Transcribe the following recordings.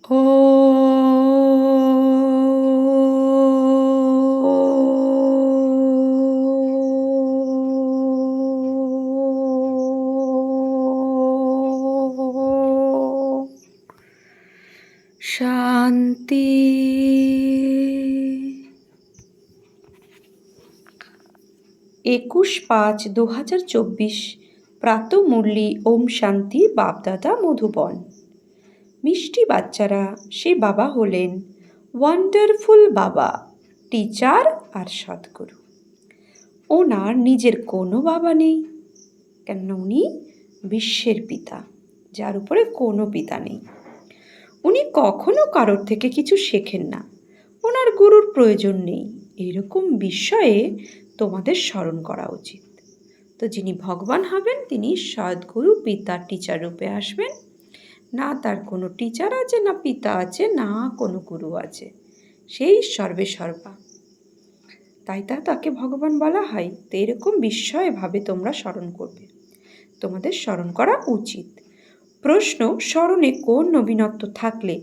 শান্তি। 21/5/2024 প্রাতঃমুরলি ওম শান্তি বাপদাদা মধুবন। মিষ্টি বাচ্চারা, সে বাবা হলেন ওয়ান্ডারফুল বাবা, টিচার আর সদ্গুরু। ওনার নিজের কোনো বাবা নেই, কেন উনি বিশ্বের পিতা, যার উপরে কোনো পিতা নেই। উনি কখনো কারোর থেকে কিছু শেখেন না, ওনার গুরুর প্রয়োজন নেই। এরকম বিষয়ে তোমাদের স্মরণ করা উচিত। তো যিনি ভগবান হবেন তিনি সদ্গুরু পিতার টিচার রূপে আসবেন। না তার কোনো টিচার আছে, না পিতা আছে, না কোনো গুরু আছে, সেই সর্বে সর্বা, তাই তাকে ভগবান বলা হয়। তো এরকম বিষয়ে ভাবে তোমরা স্মরণ করবে, তোমাদের স্মরণ করা উচিত। প্রশ্ন, স্মরণে কোন নবীনত্ব থাকলে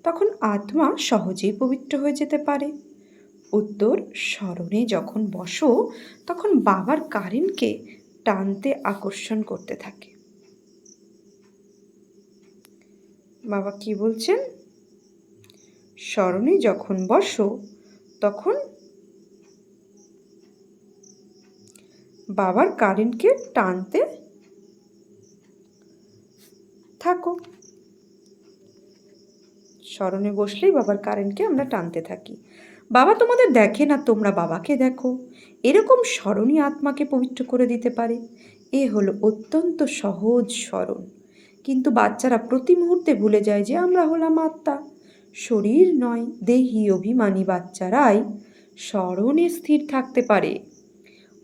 তখন আত্মা সহজেই পবিত্র হয়ে যেতে পারে? উত্তর, স্মরণে যখন বসো তখন বাবার কারেন্টকে টানতে আকর্ষণ করতে থাকে। বাবা কি বলছেন? স্মরণে যখন বসো তখন বাবার কারেন্টকে টানতে থাকো। স্মরণে বসলেই বাবার কারেন্টকে আমরা টানতে থাকি। বাবা তোমাদের দেখে না, তোমরা বাবাকে দেখো। এরকম স্মরণই আত্মাকে পবিত্র করে দিতে পারে। এ হলো অত্যন্ত সহজ স্মরণ। কিন্তু বাচ্চারা প্রতি মুহূর্তে ভুলে যায় যে আমরা হলাম আত্মা, শরীর নয়। দেহি অভিমানী বাচ্চারাই স্মরণে স্থির থাকতে পারে।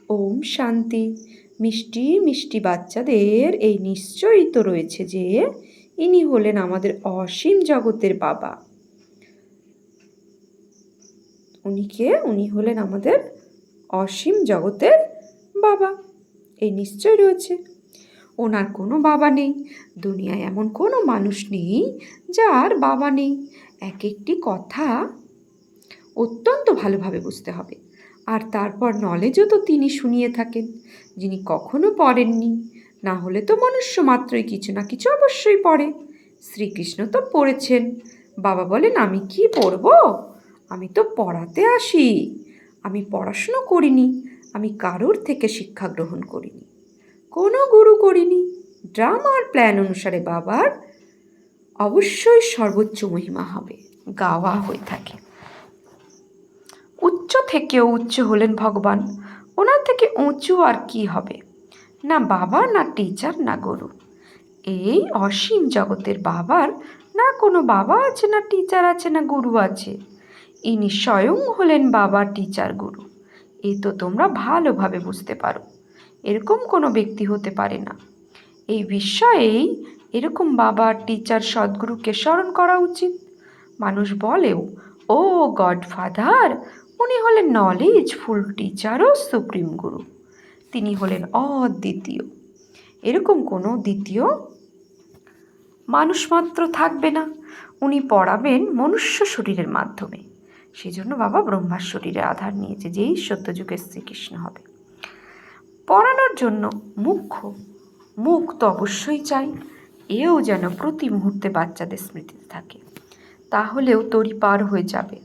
ওম শান্তি। মিষ্টি মিষ্টি বাচ্চাদের এই নিশ্চয়ই তো রয়েছে যে ইনি হলেন আমাদের অসীম জগতের বাবা। উনি হলেন আমাদের অসীম জগতের বাবা, এই নিশ্চয় রয়েছে। ওনার কোনো বাবা নেই। দুনিয়ায় এমন কোনো মানুষ নেই যার বাবা নেই। এক একটি কথা অত্যন্ত ভালোভাবে বুঝতে হবে। আর তারপর নলেজও তো তিনি শুনিয়ে থাকেন, যিনি কখনো পড়েননি। না হলে তো মনুষ্য মাত্রই কিছু না কিছু অবশ্যই পড়ে। শ্রীকৃষ্ণ তো পড়েছেন। বাবা বলেন, আমি কি পড়ব? আমি তো পড়াতে আসি। আমি পড়াশুনো করিনি, আমি কারোর থেকে শিক্ষা গ্রহণ করিনি, কোনো গুরু করিনি। ড্রামার প্ল্যান অনুসারে বাবার অবশ্যই সর্বোচ্চ মহিমা হবে, গাওয়া হয়ে থাকে। উচ্চ থেকেও উচ্চ হলেন ভগবান। ওনার থেকে উঁচু আর কি হবে? না বাবা, না টিচার, না গুরু। এই অসীম জগতের বাবার না কোনো বাবা আছে, না টিচার আছে, না গুরু আছে। ইনি স্বয়ং হলেন বাবা, টিচার, গুরু। এই তো তোমরা ভালোভাবে বুঝতে পারো। এরকম কোনো ব্যক্তি হতে পারে না। এই বিষয়েই এরকম বাবা, টিচার, সদ্গুরুকে স্মরণ করা উচিত। মানুষ বলেও, ও গডফাদার, উনি হলেন নলেজফুল টিচার ও সুপ্রিম গুরু। তিনি হলেন অদ্বিতীয়। এরকম কোনো দ্বিতীয় মানুষ মাত্র থাকবে না। উনি পড়াবেন মনুষ্য শরীরের মাধ্যমে। সেজন্য বাবা ব্রহ্মার শরীরে আধার নিয়েছে, যেই সত্যযুগের শ্রীকৃষ্ণ হবে। পড়ানোর জন্য মুখ তো অবশ্যই চাই। এও যেন প্রতি মুহূর্তে বাচ্চাদের স্মৃতিতে থাকে, তাহলেও তরি পার হয়ে যাবে।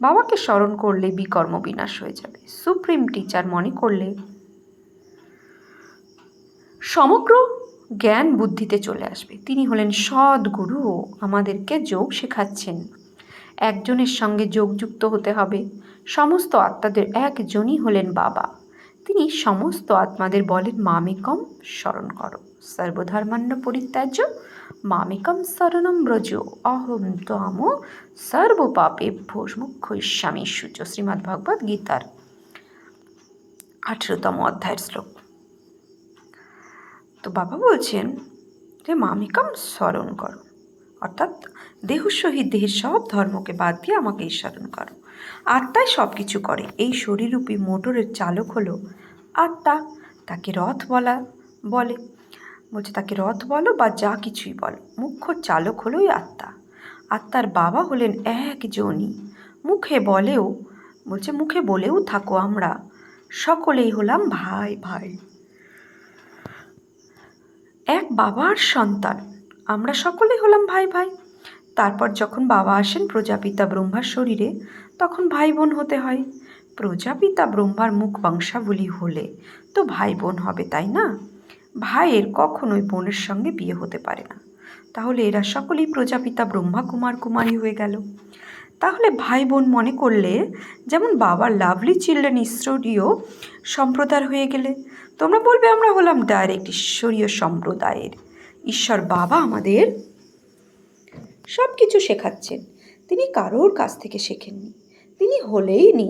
বাবাকে স্মরণ করলে বিকর্ম বিনাশ হয়ে যাবে। সুপ্রিম টিচার মনে করলে সমগ্র জ্ঞান বুদ্ধিতে চলে আসবে। তিনি হলেন সদ্গুরু, আমাদেরকে যোগ শেখাচ্ছেন। একজনের সঙ্গে যোগযুক্ত হতে হবে। সমস্ত আত্মাদের একজনই হলেন বাবা। তিনি সমস্ত আত্মাদের বলেন, মামেকম স্মরণ করো, সর্বধর্মান্য পরিত্যাজ্য মামেকম শরণম ব্রজ, অহম ত্বম সর্বপাপেভ্যো মোক্ষয়িষ্যামি শুচ। শ্রীমদ্ ভগবদ গীতার 18তম অধ্যায়ের শ্লোক। তো বাবা বলছেন যে মামেকম স্মরণ করো, অর্থাৎ দেহ সহিত দেহের সব ধর্মকে বাদ দিয়ে আমাকে স্মরণ করো। আত্মাই সব কিছু করে। এই শরীররূপী মোটরের চালক হলো আত্মা। তাকে রথ বলছে তাকে রথ বলো বা যা কিছুই বলো, মুখ্য চালক হলো ওই আত্মা। আর তার বাবা হলেন একজনই। মুখে বলেও থাকো আমরা সকলেই হলাম ভাই ভাই, এক বাবার সন্তান, আমরা সকলেই হলাম ভাই ভাই। তারপর যখন বাবা আসেন প্রজাপিতা ব্রহ্মার শরীরে, তখন ভাই বোন হতে হয়। প্রজাপিতা ব্রহ্মার মুখ বংশাবলী হলে তো ভাই বোন হবে, তাই না? ভাইয়ের কখনোই বোনের সঙ্গে বিয়ে হতে পারে না। তাহলে এরা সকলেই প্রজাপিতা ব্রহ্মা কুমার কুমারী হয়ে গেল। তাহলে ভাই বোন মনে করলে যেমন বাবার লাভলি চিলড্রেন ঈশ্বরীয় সম্প্রদায় হয়ে গেলে, তোমরা বলবে আমরা হলাম ডাইরেক্ট ঈশ্বরীয় সম্প্রদায়ের। ঈশ্বর বাবা আমাদের সব কিছু শেখাচ্ছেন, তিনি কারোর কাছ থেকে শেখেননি, তিনি হলেইনি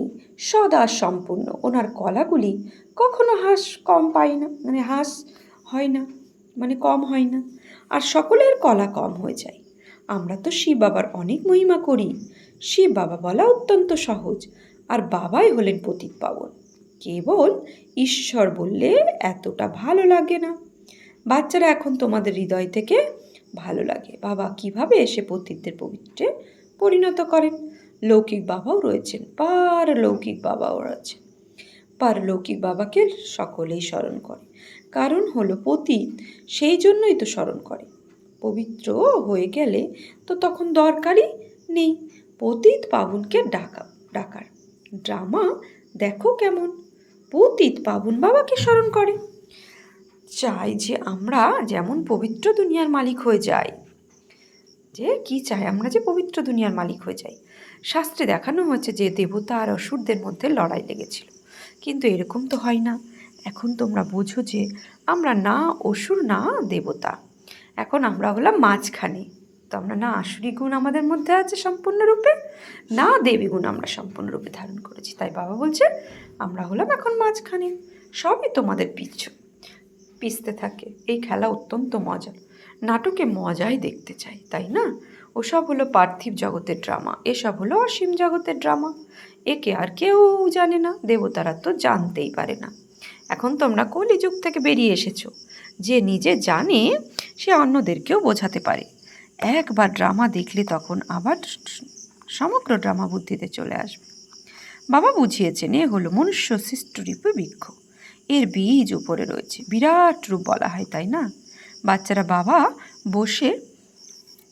সদা সম্পূর্ণ। ওনার কলাগুলি কখনো হ্রাস হয় না, কম হয় না, আর সকলের কলা কম হয়ে যায়। আমরা তো শিব বাবার অনেক মহিমা করি, শিব বাবা বলা অত্যন্ত সহজ, আর বাবাই হলেন পতিত পাবন। কেবল ঈশ্বর বললে এতটা ভালো লাগে না। বাচ্চারা এখন তোমাদের হৃদয় থেকে ভালো লাগে বাবা কিভাবে এসে পতিতদের পবিত্রে পরিণত করেন। লৌকিক বাবাও রয়েছেন, পারলৌকিক বাবাও রয়েছেন। পারলৌকিক বাবাকে সকলেই স্মরণ করে, কারণ হলো পতিত, সেই জন্যই তো স্মরণ করে। পবিত্র হয়ে গেলে তো তখন দরকারই নেই পতিত পাবনকে ডাকার। ড্রামা দেখো কেমন, পতিত পাবন বাবাকে স্মরণ করে। চাই যে আমরা যেমন পবিত্র দুনিয়ার মালিক হয়ে যাই, আমরা যে পবিত্র দুনিয়ার মালিক হয়ে যাই। শাস্ত্রে দেখানো হয়েছে যে দেবতা আর অসুরদের মধ্যে লড়াই লেগেছিল, কিন্তু এরকম তো হয় না। এখন তোমরা বোঝো যে আমরা না অসুর না দেবতা, এখন আমরা হলাম মাঝখানে। তো আমরা না আসুরি গুণ আমাদের মধ্যে আছে সম্পূর্ণরূপে, না দেবী গুণ আমরা সম্পূর্ণরূপে ধারণ করেছি। তাই বাবা বলছে আমরা হলাম এখন মাঝখানে, সবই তোমাদের পিছতে থাকে। এই খেলা অত্যন্ত মজার, নাটকে মজাই দেখতে চাই, তাই না? ওসব হলো পার্থিব জগতের ড্রামা, এসব হলো অসীম জগতের ড্রামা। একে আর কেউ জানে না, দেবতারা তো জানতেই পারে না। এখন তোমরা কলিযুগ থেকে বেরিয়ে এসেছো, যে নিজে জানে সে অন্যদেরকেও বোঝাতে পারে। একবার ড্রামা দেখলে তখন আবার সমগ্র ড্রামা বুদ্ধিতে চলে আসবে। বাবা বুঝিয়েছেন এ হলো মনুষ্য সৃষ্টরূপে বৃক্ষ, এর বীজ উপরে রয়েছে, বিরাট রূপ বলা হয়, তাই না? বাচ্চারা বাবা বসে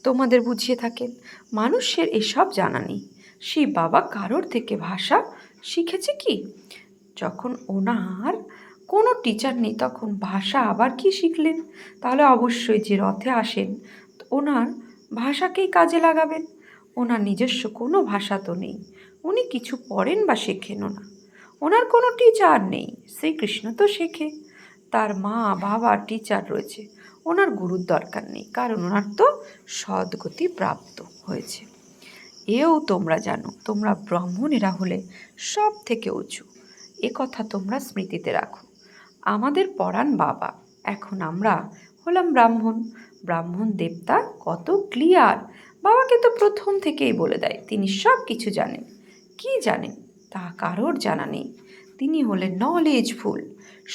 তোমাদের বুঝিয়ে থাকেন। মানুষের এসব জানা নেই। শিব বাবা কারোর থেকে ভাষা শিখেছে কি? যখন ওনার কোনো টিচার নেই তখন ভাষা আবার কি শিখলেন? তাহলে অবশ্যই যে রথে আসেন ওনার ভাষাকেই কাজে লাগাবেন। ওনার নিজস্ব কোনো ভাষা তো নেই, উনি কিছু পড়েন বা শেখেনও না, ওনার কোনো টিচার নেই। শ্রীকৃষ্ণ তো শেখে, তার মা বাবা টিচার রয়েছে, ওনার গুরুর দরকার নেই, কারণ ওনার তো সদ্গতি প্রাপ্ত হয়েছে। এও তোমরা জানো, তোমরা ব্রাহ্মণেরা হলে সব থেকে উঁচু, এ কথা তোমরা স্মৃতিতে রাখো। আমাদের পরাণ বাবা, এখন আমরা হলাম ব্রাহ্মণ। ব্রাহ্মণ দেবতা কত ক্লিয়ার, বাবাকে তো প্রথম থেকেই বলে দেয় তিনি সব কিছু জানেন। কি জানেন তা কারোর জানা নেই। তিনি হলেন নলেজফুল,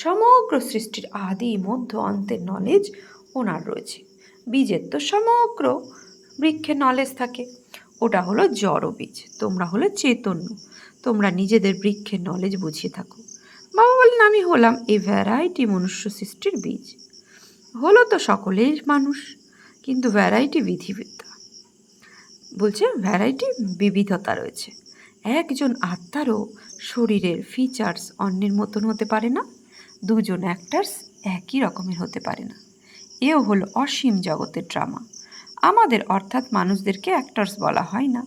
সমগ্র সৃষ্টির আদি মধ্য অন্তের নলেজ ওনার রয়েছে। বীজের তো সমগ্র বৃক্ষের নলেজ থাকে, ওটা হলো জড় বীজ, তোমরা হলো চৈতন্য, তোমরা নিজেদের বৃক্ষের নলেজ বুঝিয়ে থাকো। বাবা বলেন আমি হলাম এই ভ্যারাইটি মনুষ্য সৃষ্টির বীজ। হলো তো সকলেই মানুষ, কিন্তু ভ্যারাইটি বিধিবিদ্যা বলছে ভ্যারাইটি বিবিধতা রয়েছে। একজন আত্মারও শরীরের ফিচার্স অন্যের মতন হতে পারে না, দুজন অ্যাক্টার্স একই রকমের হতে পারে না। এও হলো অসীম জগতের ড্রামা। আমাদের অর্থাৎ মানুষদেরকে অ্যাক্টার্স বলা হয় না,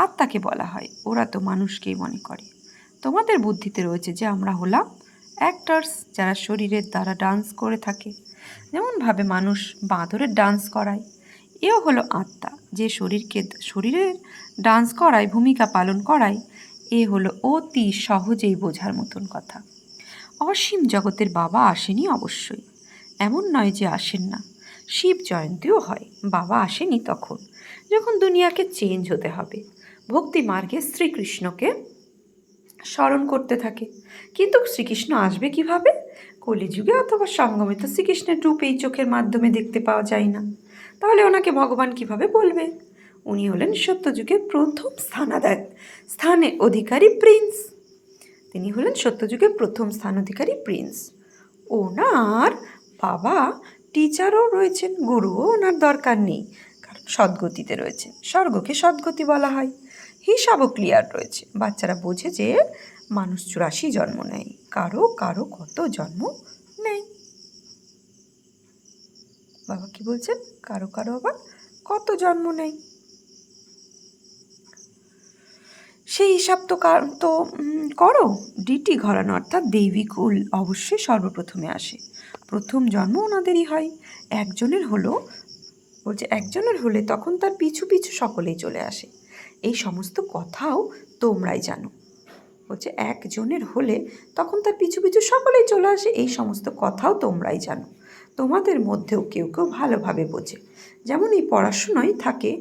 আত্মাকে বলা হয়, ওরা তো মানুষকেই মনে করে। তোমাদের বুদ্ধিতে রয়েছে যে আমরা হলাম অ্যাক্টার্স, যারা শরীরের দ্বারা ডান্স করে থাকে, যেমনভাবে মানুষ বাঁদরের ডান্স করায়। এও হলো আত্মা, যে শরীরের ডান্স করায়, ভূমিকা পালন করায়। এ হলো অতি সহজেই বোঝার মতন কথা। অসীম জগতের বাবা আসেনি অবশ্যই, এমন নয় যে আসেন না। শিব জয়ন্তীও হয়, বাবা আসেনি তখন যখন দুনিয়াকে চেঞ্জ হতে হবে। ভক্তি মার্গে শ্রীকৃষ্ণকে স্মরণ করতে থাকে, কিন্তু শ্রীকৃষ্ণ আসবে কিভাবে? কলিযুগে অথবা সঙ্গমে তো শ্রীকৃষ্ণের রূপ এই চোখের মাধ্যমে দেখতে পাওয়া যায় না, তাহলে ওনাকে ভগবান কিভাবে বলবে? উনি হলেন সত্যযুগের প্রথম স্থানে অধিকারী প্রিন্স। তিনি হলেন সত্যযুগের প্রথম স্থান অধিকারী প্রিন্স। ওনার বাবা টিচারও রয়েছেন, গুরুও ওনার দরকার নেই, কারণ সদ্গতিতে রয়েছেন। স্বর্গকে সদ্গতি বলা হয়। হিসাবও ক্লিয়ার রয়েছে। বাচ্চারা বোঝে যে মানুষ 84 জন্ম নেয়, কারো কারো কত জন্ম নেয়। বাবা কি বলছেন? কারো কারো আবার কত জন্ম নেয়। সেই হিসাব তো করো। ডিটি ঘরানো অর্থাৎ দৈবিক কুল অবশ্যই সর্বপ্রথমে আসে। প্রথম জন্ম ওনাদেরই হয়। একজনের হলে তখন তার পিছু পিছু সকলেই চলে আসে। এই সমস্ত কথাও তোমরাই জানো। বলছে একজনের হলে তখন তার পিছু পিছু সকলেই চলে আসে। এই সমস্ত কথাও তোমরাই জানো। তোমাদের মধ্যেও কেউ কেউ ভালোভাবে বোঝে। যেমন এই পড়াশোনায় থাকে,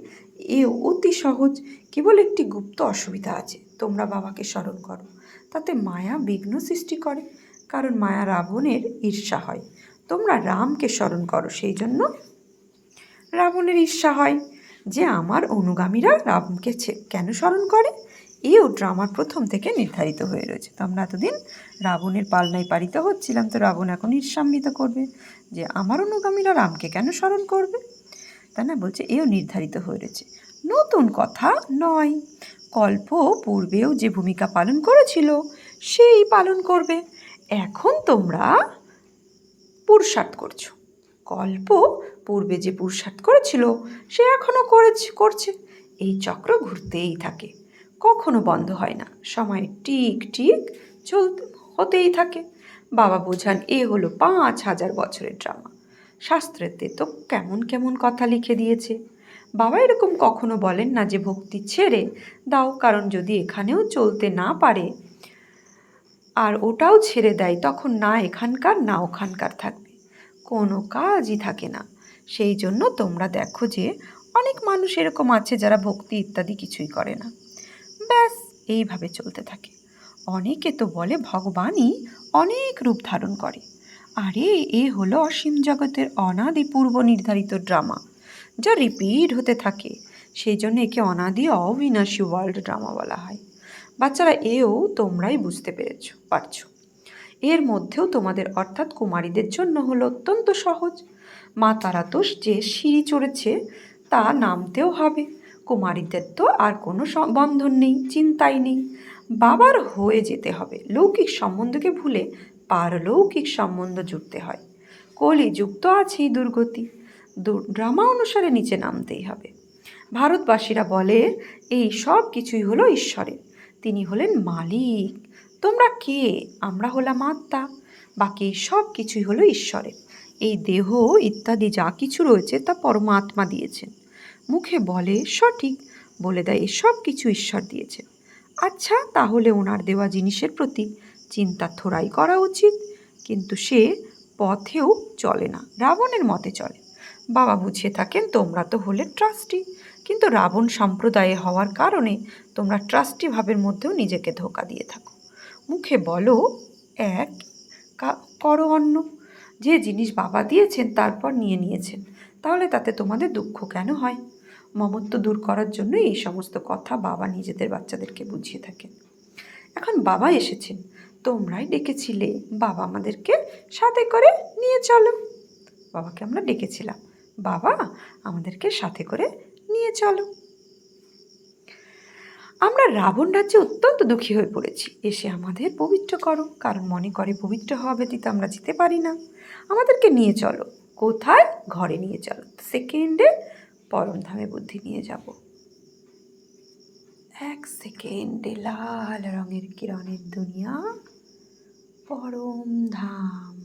এও অতি সহজ। কেবল একটি গুপ্ত অসুবিধা আছে। তোমরা বাবাকে স্মরণ করো, তাতে মায়া বিঘ্ন সৃষ্টি করে, কারণ মায়া রাবণের ঈর্ষা হয়। তোমরা রামকে স্মরণ করো, সেই জন্য রাবণের ঈর্ষা হয় যে আমার অনুগামীরা রামকে কেন স্মরণ করে। এও ড্রামার প্রথম থেকে নির্ধারিত হয়ে রয়েছে। তো আমরা এতদিন রাবণের পালনায় পালিত হচ্ছিলাম, তো রাবণ এখন ঈর্ষান্বিত করবে যে আমার অনুগামীরা রামকে কেন স্মরণ করবে, তাই না? বলছে এও নির্ধারিত হয়ে রয়েছে, নতুন কথা নয়। কল্প পূর্বেও যে ভূমিকা পালন করেছিল সেই পালন করবে। এখন তোমরা পুরুষার্থ করছো। কল্প পূর্বে যে পুরুষার্থ করেছিল সে এখনও করছে। এই চক্র ঘুরতেই থাকে, কখনো বন্ধ হয় না। সময় ঠিক ঠিক হতেই থাকে। বাবা বোঝান এ হলো 5000 বছরের ড্রামা। শাস্ত্রেতে তো কেমন কেমন কথা লিখে দিয়েছে। বাবা এরকম কখনো বলেন না যে ভক্তি ছেড়ে দাও, কারণ যদি এখানেও চলতে না পারে আর ওটাও ছেড়ে দেয়, তখন না এখানকার না ওখানকার থাকবে, কোনো কাজই থাকে না। সেই জন্য তোমরা দেখো যে অনেক মানুষ এরকম আছে যারা ভক্তি ইত্যাদি কিছুই করে না, ব্যাস এইভাবে চলতে থাকে। অনেকে তো বলে ভগবানই অনেক রূপ ধারণ করে। আরে এ হলো অসীম জগতের অনাদি পূর্ব নির্ধারিত ড্রামা, যা রিপিট হতে থাকে। সেই জন্য একে অনাদি অবিনাশী ওয়ার্ল্ড ড্রামা বলা হয়। বাচ্চারা এও তোমরাই বুঝতে পারছো। এর মধ্যেও তোমাদের অর্থাৎ কুমারীদের জন্য হলো অত্যন্ত সহজ। মা তারা তো যে সিঁড়ি চড়েছে তা নামতেও হবে। কুমারীদের তো আর কোনো বন্ধন নেই, চিন্তাই নেই। বাবার হয়ে যেতে হবে। লৌকিক সম্বন্ধকে ভুলে পারলৌকিক সম্বন্ধ জুড়তে হয়। কলি যুক্ত আছেই দুর্গতি। ড্রামা অনুসারে নিচে নামতেই হবে। ভারতবাসীরা বলে এই সব কিছুই হলো ঈশ্বরের, তিনি হলেন মালিক। তোমরা কে? আমরা হলাম আত্মা। বাকি সব কিছুই হলো ঈশ্বরের। এই দেহ ইত্যাদি যা কিছু রয়েছে তা পরমাত্মা দিয়েছেন। মুখে বলে সঠিক, বলে দেয় সব কিছু ঈশ্বর দিয়েছেন। আচ্ছা, তাহলে ওনার দেওয়া জিনিসের প্রতি চিন্তা থোড়াই করা উচিত। কিন্তু সে পথেও চলে না, রাবণের মতে চলে। বাবা বুঝিয়ে থাকেন তোমরা তো হলে ট্রাস্টি, কিন্তু রাবণ সম্প্রদায়ে হওয়ার কারণে তোমরা ট্রাস্টি ভাবের মধ্যেও নিজেকে ধোঁকা দিয়ে থাকো। মুখে বলো এক, করো অন্য। যে জিনিস বাবা দিয়েছেন তারপর নিয়েছেন, তাহলে তাতে তোমাদের দুঃখ কেন হয়? মমত্ব দূর করার জন্য এই সমস্ত কথা বাবা নিজেদের বাচ্চাদেরকে বুঝিয়ে থাকেন। এখন বাবা এসেছেন, তোমরাই ডেকেছিলে, বাবা আমাদেরকে সাথে করে নিয়ে চলো। বাবাকে আমরা ডেকেছিলাম, বাবা আমাদেরকে সাথে করে নিয়ে চলো। আমরা রাবণ রাজ্যে অত্যন্ত দুঃখী হয়ে পড়েছি, এসে আমাদের পবিত্র করো, কারণ মনে করে পবিত্র হওয়া ব্যতীত আমরা যেতে পারি না। আমাদেরকে নিয়ে চলো। কোথায়? ঘরে নিয়ে চলো। সেকেন্ডে পরমধামে বুদ্ধি নিয়ে যাব। 1 সেকেন্ডে লাল রঙের কিরণের দুনিয়া, পরম ধাম,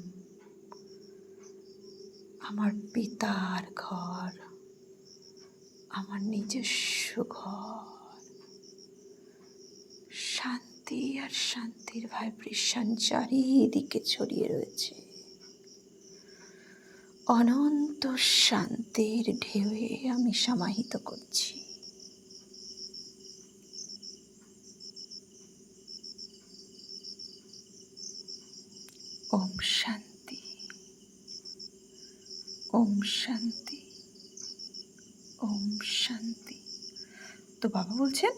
আমার পিতার ঘর, আমার নিজস্ব ঘর। শান্তি আর শান্তির ভাইব্রেশন চারিদিকে ছড়িয়ে রয়েছে। অনন্ত শান্তির ঢেউয়ে আমি সমাহিত করছি। ওম শান্তি, ওম শান্তি, ওম শান্তি। তো বাবা বলছেন,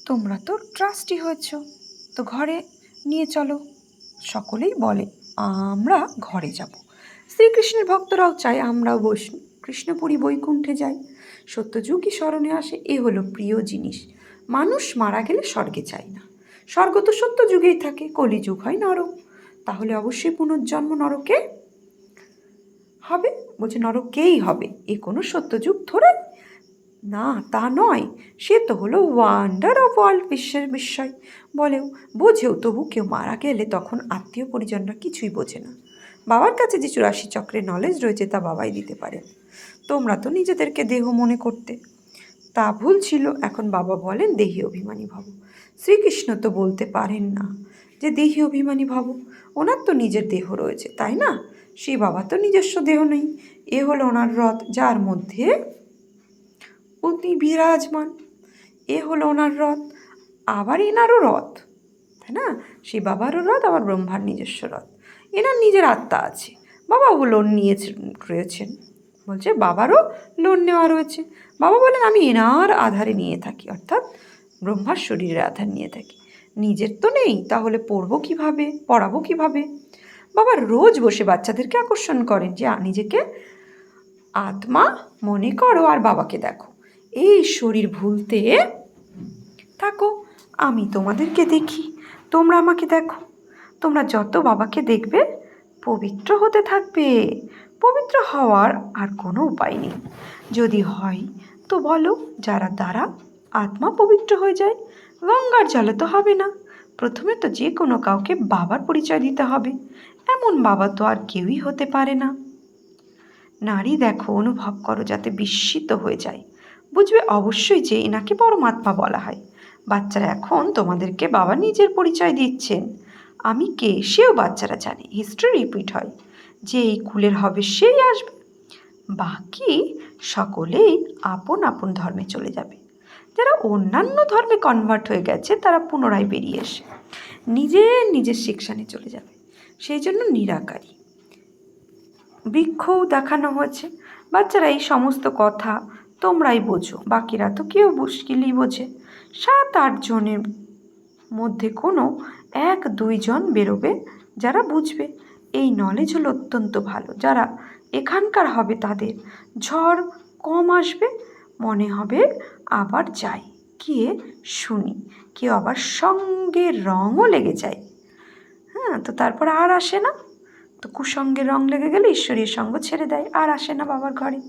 তোমরা তো ট্রাস্টি হয়েছ, তো ঘরে নিয়ে চলো। সকলেই বলে আমরা ঘরে যাব। শ্রীকৃষ্ণের ভক্তরাও চায় আমরাও কৃষ্ণপুরী বৈকুণ্ঠে যাই, সত্যযুগই স্মরণে আসে। এ হলো প্রিয় জিনিস। মানুষ মারা গেলে স্বর্গে যায় না, স্বর্গ তো সত্যযুগেই থাকে, কলিযুগ হয় নরক। তাহলে অবশ্যই পুনর্জন্ম নরকে হবে। বলছে নরকেই হবে, এ কোনো সত্যযুগ ধরে না, তা নয়। সে তো হলো ওয়ান্ডার অফ ওয়ার্ল্ড, বিশ্বের বিস্ময়। বলেও বোঝেও, তবু কেউ মারা গেলে তখন আত্মীয় পরিজনরা কিছুই বোঝে না। বাবার কাছে যে 84 চক্রের নলেজ রয়েছে তা বাবাই দিতে পারেন। তোমরা তো নিজেদেরকে দেহ মনে করতে, তা ভুল ছিল। এখন বাবা বলেন দেহি অভিমানী ভব। শ্রীকৃষ্ণ তো বলতে পারেন না যে দেহি অভিমানী ভব, ওনার তো নিজের দেহ রয়েছে, তাই না? সেই বাবা তো নিজস্ব দেহ নেই। এ হলো ওনার রথ, যার মধ্যে উনি বিরাজমান। এ হলো ওনার রথ, আবার এনারও রথ, তাই না? সেই বাবারও রথ, আবার ব্রহ্মার নিজস্ব রথ। এনার নিজের আত্মা আছে, বাবাও লোন রয়েছেন। বলছে বাবারও লোন নেওয়া রয়েছে। বাবা বলেন আমি এনার আধারে নিয়ে থাকি, অর্থাৎ ব্রহ্মার শরীরের আধার নিয়ে থাকি। নিজের তো নেই, তাহলে পড়াবো কিভাবে? বাবা রোজ বসে বাচ্চাদেরকে আকর্ষণ করেন যে নিজেকে আত্মা মনে করো আর বাবাকে দেখো, এই শরীর ভুলতে থাকো। আমি তোমাদেরকে দেখি, তোমরা আমাকে দেখো। তোমরা যত বাবাকে দেখবে পবিত্র হতে থাকবে। পবিত্র হওয়ার আর কোনো উপায় নেই। যদি হয় তো বলো, যারা দ্বারা আত্মা পবিত্র হয়ে যায়। গঙ্গার জলে তো হবে না, প্রথমে তো যে কোনো কাউকে বাবার পরিচয় দিতে হবে। এমন বাবা তো আর কেউই হতে পারে না। নারী দেখো, অনুভব করো, যাতে বিস্মিত হয়ে যায়। বুঝবে অবশ্যই যে এনাকে পরমাত্মা বলা হয়। বাচ্চারা এখন তোমাদেরকে বাবা নিজের পরিচয় দিচ্ছেন। আমি কে সেও বাচ্চারা জানে। হিস্ট্রি রিপিট হয়, যে এই কুলের হবে সেই আসবে। বাকি সকলেই আপন আপন ধর্মে চলে যাবে। যারা অন্যান্য ধর্মে কনভার্ট হয়ে গেছে তারা পুনরায় বেরিয়ে এসে নিজের নিজের সেকশানে চলে যাবে। সেই জন্য নিরাকারী বৃক্ষও দেখানো হয়েছে। বাচ্চারা এই সমস্ত কথা তোমরাই বোঝো, বাকিরা তো কেউ মুশকিলই বোঝে। 7-8 জনের মধ্যে কোনো 1-2 জন বেরোবে যারা বুঝবে। এই নলেজ হলো অত্যন্ত ভালো। যারা এখানকার হবে তাদের ঝড় কম আসবে, মনে হবে আবার যাই, গিয়ে শুনি। কেউ আবার সঙ্গে রঙও লেগে যায়, হ্যাঁ, তো তারপর আর আসে না। তো কুসঙ্গের রং লেগে গেলে ঈশ্বরীয় সঙ্গ ছেড়ে দেয়, আর আসে না বাবার ঘরে।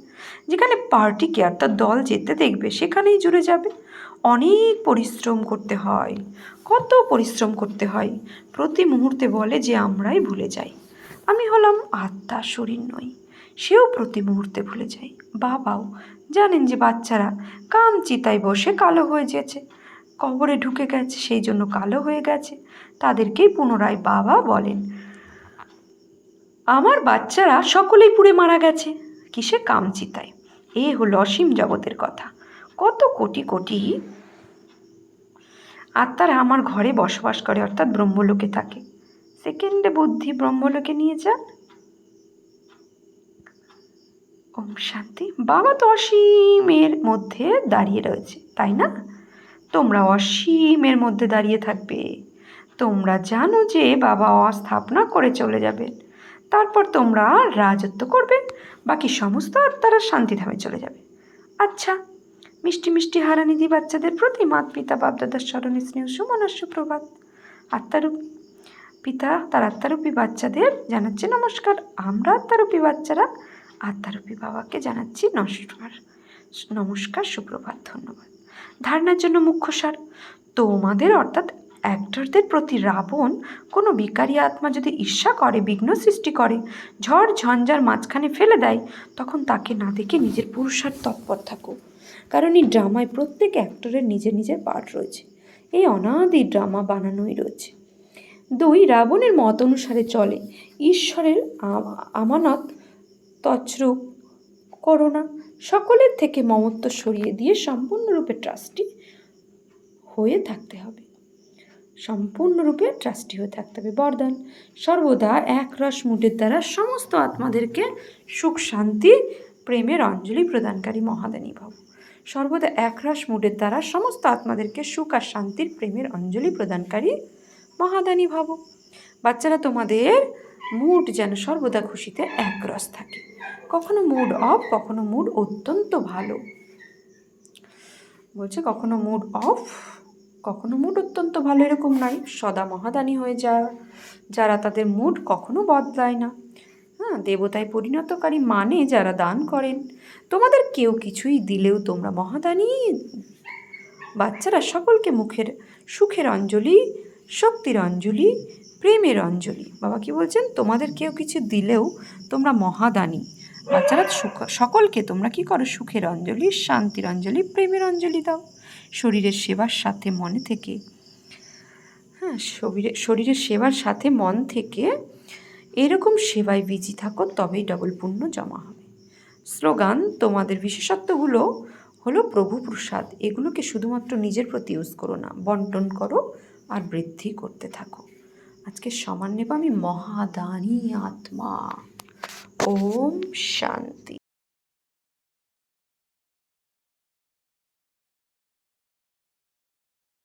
যেখানে পার্টিকে অর্থাৎ দল যেতে দেখবে সেখানেই জুড়ে যাবে। অনেক পরিশ্রম করতে হয়, কত পরিশ্রম করতে হয়। প্রতি মুহূর্তে বলে যে আমরাই ভুলে যাই, আমি হলাম আত্মা, শরীর নই। সেও প্রতি মুহূর্তে ভুলে যায়। বাবাও জানেন যে বাচ্চারা কাম চিতায় বসে কালো হয়ে গেছে, কবরে ঢুকে গেছে, সেই জন্য কালো হয়ে গেছে। তাদেরকেই পুনরায় বাবা বলেন, আমার বাচ্চারা সকলেই পুড়ে মারা গেছে কিসে? কামচিতায়। এ হলো অসীম জগতের কথা। কত কোটি কোটি আত্মারা আমার ঘরে বসবাস করে, অর্থাৎ ব্রহ্মলোকে থাকে। সেকেন্ডে বুদ্ধি ব্রহ্মলোকে নিয়ে যান। ওম শান্তি। বাবা তো অসীমের মধ্যে দাঁড়িয়ে রয়েছে, তাই না? তোমরা অসীমের মধ্যে দাঁড়িয়ে থাকবে। তোমরা জানো যে বাবা অস্থাপনা করে চলে যাবেন, তারপর তোমরা রাজত্ব করবে, বাকি সমস্ত আত্মারা শান্তিধামে চলে যাবে। আচ্ছা, মিষ্টি মিষ্টি হারানিধি বাচ্চাদের প্রতি মাত পিতা বাপদাদার স্মরণে স্নেহ সুমনস্য প্রভাত। আত্মারূপ পিতা তার আত্মারূপী বাচ্চাদের জানাচ্ছে নমস্কার। আমরা আত্মারূপী বাচ্চারা আত্মারূপী বাবাকে জানাচ্ছি নমস্কার, সুপ্রভাত, ধন্যবাদ। ধারণার জন্য মুখ্য সার। তোমাদের অর্থাৎ অ্যাক্টরদের প্রতি রাবণ কোনো বিকারী আত্মা যদি ঈর্ষা করে, বিঘ্ন সৃষ্টি করে, ঝড় ঝঞ্ঝার মাঝখানে ফেলে দেয়, তখন তাকে না দেখে নিজের পুরুষার্থ তৎপর থাকো। কারণ এই ড্রামায় প্রত্যেক অ্যাক্টরের নিজের নিজের পার্ট রয়েছে। এই অনাদি ড্রামা বানানোই রয়েছে। 2, রাবণের মত অনুসারে চলে। ঈশ্বরের আমানত তছরূপ করো না। সকলের থেকে মমত্ব সরিয়ে দিয়ে সম্পূর্ণরূপে ট্রাস্টি হয়ে থাকতে হবে। সম্পূর্ণরূপে ট্রাস্টি হয়ে থাকতে হবে। বরদান, সর্বদা একরস মুডের দ্বারা সমস্ত আত্মাদেরকে সুখ শান্তি প্রেমের অঞ্জলি প্রদানকারী মহাদানী ভব। সর্বদা একরাশ মুডের দ্বারা সমস্ত আত্মাদেরকে সুখ আর শান্তির প্রেমের অঞ্জলি প্রদানকারী মহাদানী ভাবো। বাচ্চারা, তোমাদের মুড যেন সর্বদা খুশিতে একরস থাকে, কখনো মুড অফ, কখনো মুড অত্যন্ত ভালো। বলছে কখনো মুড অফ, কখনো মুড অত্যন্ত ভালো, এরকম নয়। সদা মহাদানী হয়ে যারা তাদের মুড কখনো বদলায় না। দেবতায় পরিণতকারী মানে যারা দান করেন। তোমাদের কেউ কিছুই দিলেও তোমরা মহাদানী। বাচ্চারা, সকলকে মুখের সুখের অঞ্জলি, শক্তির অঞ্জলি, প্রেমের অঞ্জলি। বাবা কি বলছেন? তোমাদের কেউ কিছু দিলেও তোমরা মহাদানী। বাচ্চারা, সকলকে তোমরা কি করো? সুখের অঞ্জলি, শান্তির অঞ্জলি, প্রেমের অঞ্জলি দাও। শরীরের সেবার সাথে মনে থেকে শরীরের সেবার সাথে মন থেকে এরকম সেবায় বিজি থাকো, তবেই ডবল পুণ্য জমা হবে। স্লোগান: তোমাদের বিশেষত্বগুলো হলো প্রভু প্রসাদ। এগুলোকে শুধুমাত্র নিজের প্রতি ইউজ করো না, বন্টন করো আর বৃদ্ধি করতে থাকো। আজকে সমান নেব আমি মহাদানী আত্মা। ওম শান্তি।